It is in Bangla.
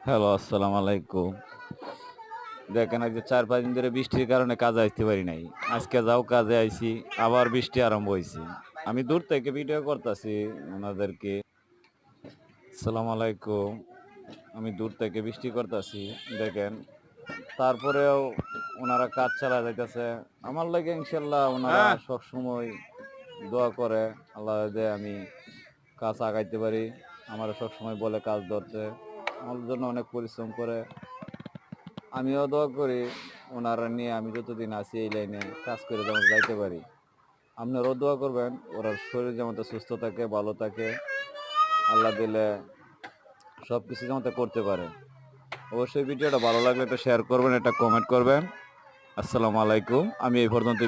হ্যালো, আসসালামু আলাইকুম। দেখেন আজকে ৪-৫ দিন ধরে বৃষ্টির কারণে কাজে আসতে পারি নাই। আজকে যাও কাজে আইছি, আবার বৃষ্টি আরম্ভ হইছে। আমি দূর থেকে ভিডিও করতাছি উনাদেরকে। আসসালামু আলাইকুম। আমি দূর থেকে বৃষ্টি করতাছি। দেখেন, তারপরেও উনারা কাজ চালায় যাইতেছে। আমার লাগে ইনশাআল্লাহ উনারা হ্যাঁ, সবসময় দোয়া করে। আল্লাহ যাতে আমি কাজ আগাইতে পারি। আমারে সবসময় বলে কাজ ধরতে। আমার জন্য অনেক পরিশ্রম করে। আমিও দোয়া করি ওনারা নিয়ে আমি যতদিন আছি এই লাইনে কাজ করে যেমন যাইতে পারি। আপনারাও দোয়া করবেন ওরা শরীর যেমন সুস্থ থাকে, ভালো থাকে। আল্লাহ দিলে সবকিছু যেমন করতে পারে। অবশ্যই ভিডিওটা ভালো লাগলে একটা শেয়ার করবেন, একটা কমেন্ট করবেন। আসসালামু আলাইকুম। আমি এই পর্যন্ত